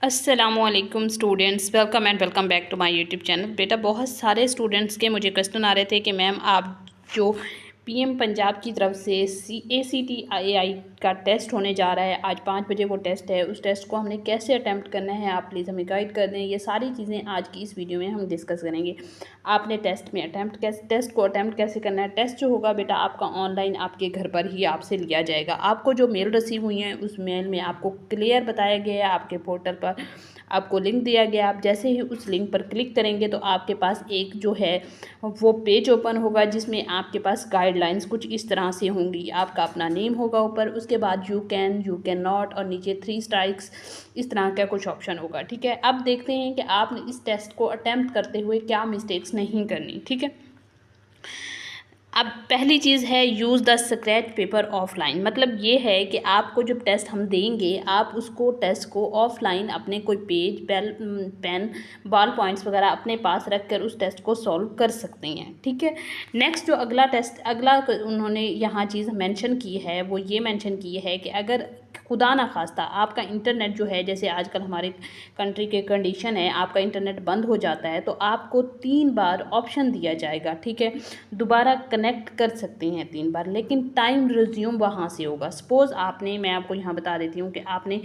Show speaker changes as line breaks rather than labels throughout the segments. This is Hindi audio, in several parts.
अस्सलामुअलैकुम students, welcome and welcome back to my YouTube channel. बेटा, बहुत सारे स्टूडेंट्स के मुझे क्वेश्चन आ रहे थे कि मैम आप जो पीएम पंजाब की तरफ से ACTII का टेस्ट होने जा रहा है, आज 5 बजे वो टेस्ट है, उस टेस्ट को हमने कैसे अटैम्प्ट करना है, आप प्लीज़ हमें गाइड कर दें। ये सारी चीज़ें आज की इस वीडियो में हम डिस्कस करेंगे। आपने टेस्ट को अटैम्प्ट कैसे करना है। टेस्ट जो होगा बेटा आपका ऑनलाइन आपके घर पर ही आपसे लिया जाएगा। आपको जो मेल रिसीव हुई है उस मेल में आपको क्लियर बताया गया है, आपके पोर्टल पर आपको लिंक दिया गया। आप जैसे ही उस लिंक पर क्लिक करेंगे तो आपके पास एक जो है वो पेज ओपन होगा, जिसमें आपके पास गाइडलाइंस कुछ इस तरह से होंगी। आपका अपना नेम होगा ऊपर, उसके बाद यू कैन नॉट और नीचे 3 स्ट्राइक्स, इस तरह का कुछ ऑप्शन होगा। ठीक है, अब देखते हैं कि आपने इस टेस्ट को अटेम्प्ट करते हुए क्या मिस्टेक्स नहीं करनी। ठीक है, अब पहली चीज़ है use the scratch paper offline. मतलब ये है कि आपको जब टेस्ट हम देंगे, आप उसको टेस्ट को ऑफलाइन अपने कोई पेज पेन बॉल पॉइंट्स वगैरह अपने पास रख कर उस टेस्ट को सॉल्व कर सकते हैं। ठीक है, नेक्स्ट जो अगला उन्होंने यहाँ चीज़ मेंशन की है वो ये मेंशन की है कि अगर खुदा ना खास्ता आपका इंटरनेट जो है, जैसे आजकल हमारे कंट्री के कंडीशन है, आपका इंटरनेट बंद हो जाता है तो आपको 3 बार ऑप्शन दिया जाएगा। ठीक है, दोबारा कनेक्ट कर सकते हैं 3 बार, लेकिन टाइम रिज्यूम वहाँ से होगा। सपोज़ मैं आपको यहाँ बता देती हूँ कि आपने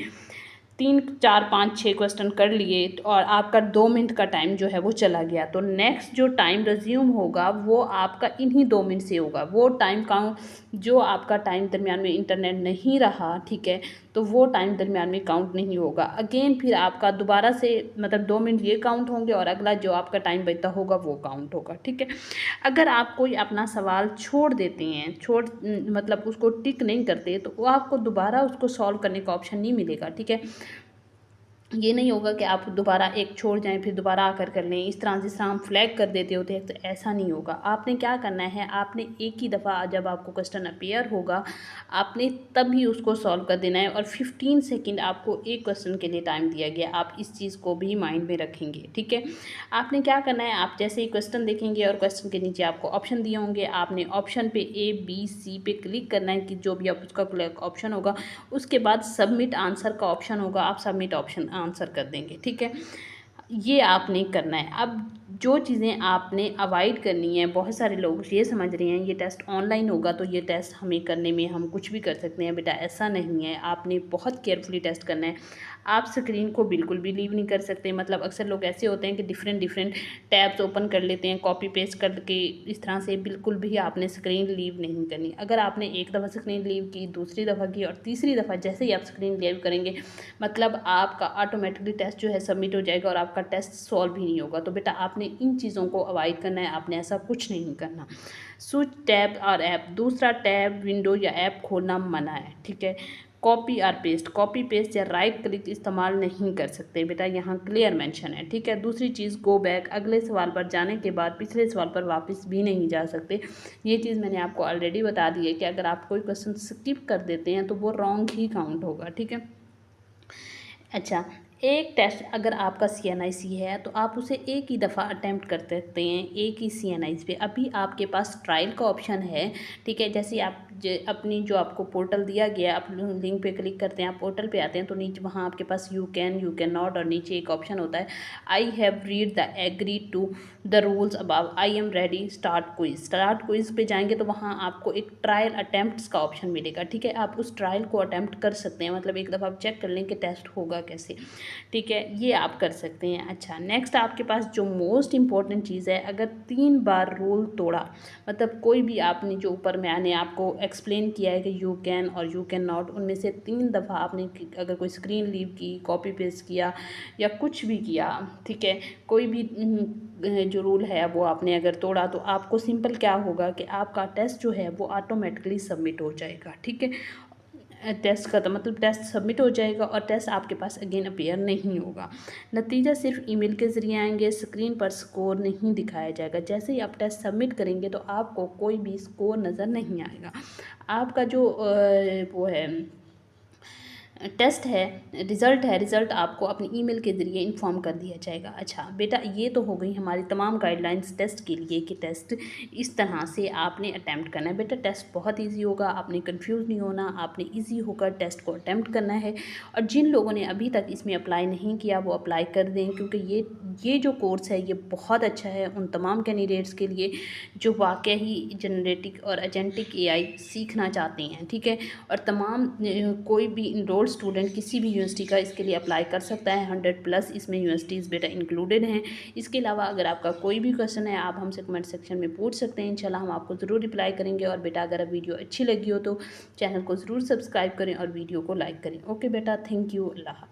3 4 5 6 क्वेश्चन कर लिए और आपका 2 मिनट का टाइम जो है वो चला गया, तो नेक्स्ट जो टाइम रिज्यूम होगा वो आपका इन्हीं 2 मिनट से होगा। वो टाइम काउंट जो आपका टाइम दरमियान में इंटरनेट नहीं रहा, ठीक है, तो वो टाइम दरमियान में काउंट नहीं होगा। अगेन फिर आपका दोबारा से मतलब 2 मिनट ये काउंट होंगे और अगला जो आपका टाइम बचता होगा वो काउंट होगा। ठीक है, अगर आप कोई अपना सवाल छोड़ देते हैं, मतलब उसको टिक नहीं करते, तो वो आपको दोबारा उसको सॉल्व करने का ऑप्शन नहीं मिलेगा। ठीक है, ये नहीं होगा कि आप दोबारा एक छोड़ जाएं फिर दोबारा आकर कर लें, इस तरह जिस तरह हम फ्लैग कर देते होते हैं, तो ऐसा नहीं होगा। आपने क्या करना है, आपने एक ही दफ़ा जब आपको क्वेश्चन अपीयर होगा आपने तभी उसको सॉल्व कर देना है, और 15 सेकंड आपको एक क्वेश्चन के लिए टाइम दिया गया। आप इस चीज़ को भी माइंड में रखेंगे। ठीक है, आपने क्या करना है, आप जैसे ही क्वेश्चन देखेंगे और क्वेश्चन के नीचे आपको ऑप्शन दिए होंगे, आपने ऑप्शन पे A B C पे क्लिक करना है कि जो भी आप उसका ऑप्शन होगा, उसके बाद सबमिट आंसर का ऑप्शन होगा, आप सबमिट ऑप्शन आंसर कर देंगे। ठीक है, ये आपने करना है। अब जो चीज़ें आपने अवॉइड करनी है, बहुत सारे लोग ये समझ रहे हैं ये टेस्ट ऑनलाइन होगा तो ये टेस्ट हमें करने में हम कुछ भी कर सकते हैं। बेटा ऐसा नहीं है, आपने बहुत केयरफुली टेस्ट करना है। आप स्क्रीन को बिल्कुल भी लीव नहीं कर सकते। मतलब अक्सर लोग ऐसे होते हैं कि डिफरेंट टैब्स ओपन कर लेते हैं कॉपी पेस्ट करके, इस तरह से बिल्कुल भी आपने स्क्रीन लीव नहीं करनी। अगर आपने एक दफ़ा स्क्रीन लीव की, दूसरी दफ़ा की और तीसरी दफ़ा जैसे ही आप स्क्रीन लीव करेंगे, मतलब आपका ऑटोमेटिकली टेस्ट जो है सबमिट हो जाएगा और आपका टेस्ट सॉल्व ही नहीं होगा। तो बेटा आपने इन चीज़ों को अवॉइड करना है, आपने ऐसा कुछ नहीं करना। स्विच टैब और ऐप, दूसरा टैब विंडो या ऐप खोलना मना है। ठीक है, कॉपी पेस्ट या राइट क्लिक इस्तेमाल नहीं कर सकते। बेटा यहाँ क्लियर मेंशन है। ठीक है, दूसरी चीज़ गो बैक, अगले सवाल पर जाने के बाद पिछले सवाल पर वापस भी नहीं जा सकते। ये चीज़ मैंने आपको ऑलरेडी बता दी है कि अगर आप कोई क्वेश्चन स्किप कर देते हैं तो वो रॉन्ग ही काउंट होगा। ठीक है, अच्छा, एक टेस्ट अगर आपका CNIC है तो आप उसे एक ही दफ़ा अटैम्प्ट कर सकते हैं, एक ही CNIC पे। अभी आपके पास ट्रायल का ऑप्शन है। ठीक है, जैसे आप अपनी जो आपको पोर्टल दिया गया, आप लिंक पे क्लिक करते हैं, आप पोर्टल पे आते हैं तो नीचे वहाँ आपके पास यू कैन नॉट और नीचे एक ऑप्शन होता है I have read the agree to the rules above, I am ready start quiz पे जाएंगे तो वहाँ आपको एक ट्रायल अटैम्प्ट्स का ऑप्शन मिलेगा। ठीक है, आप उस ट्रायल को अटैम्प्ट कर सकते हैं, मतलब एक दफ़ा आप चेक कर लें कि टेस्ट होगा कैसे। ठीक है, ये आप कर सकते हैं। अच्छा, नेक्स्ट आपके पास जो मोस्ट इम्पॉर्टेंट चीज़ है, अगर 3 बार रूल तोड़ा, मतलब कोई भी आपने जो ऊपर मैंने आपको एक्सप्लेन किया है कि यू कैन और यू कैन नॉट, उनमें से 3 दफ़ा आपने अगर कोई स्क्रीन लीव की, कॉपी पेस्ट किया या कुछ भी किया, ठीक है, कोई भी जो रूल है वो आपने अगर तोड़ा, तो आपको सिंपल क्या होगा कि आपका टेस्ट जो है वो ऑटोमेटिकली सबमिट हो जाएगा। ठीक है, टेस्ट खत्म, मतलब टेस्ट सबमिट हो जाएगा और टेस्ट आपके पास अगेन अपीयर नहीं होगा। नतीजा सिर्फ ईमेल के ज़रिए आएंगे, स्क्रीन पर स्कोर नहीं दिखाया जाएगा। जैसे ही आप टेस्ट सबमिट करेंगे तो आपको कोई भी स्कोर नज़र नहीं आएगा। आपका जो वो है टेस्ट है, रिज़ल्ट आपको अपनी ईमेल के ज़रिए इन्फॉर्म कर दिया जाएगा। अच्छा बेटा, ये तो हो गई हमारी तमाम गाइडलाइंस टेस्ट के लिए कि टेस्ट इस तरह से आपने अटैम्प्ट करना है। बेटा टेस्ट बहुत इजी होगा, आपने कंफ्यूज नहीं होना, आपने इजी होकर टेस्ट को अटैम्प्ट करना है। और जिन लोगों ने अभी तक इसमें अप्लाई नहीं किया वो अप्लाई कर दें, क्योंकि ये जो कोर्स है ये बहुत अच्छा है उन तमाम कैंडिडेट्स के लिए जो वाकई ही जनरेटिक और एजेंटिक एआई सीखना चाहते हैं। ठीक है, और तमाम कोई भी इनरोल्ड स्टूडेंट किसी भी यूनिवर्सिटी का इसके लिए अप्लाई कर सकता है। 100+ इसमें यूनिवर्सिटीज़ बेटा इंक्लूडेड हैं। इसके अलावा अगर आपका कोई भी क्वेश्चन है आप हमसे कमेंट सेक्शन में पूछ सकते हैं, इंशाल्लाह हम आपको ज़रूर रिप्लाई करेंगे। और बेटा अगर वीडियो अच्छी लगी हो तो चैनल को ज़रूर सब्सक्राइब करें और वीडियो को लाइक करें। ओके बेटा, थैंक यू, अल्लाह।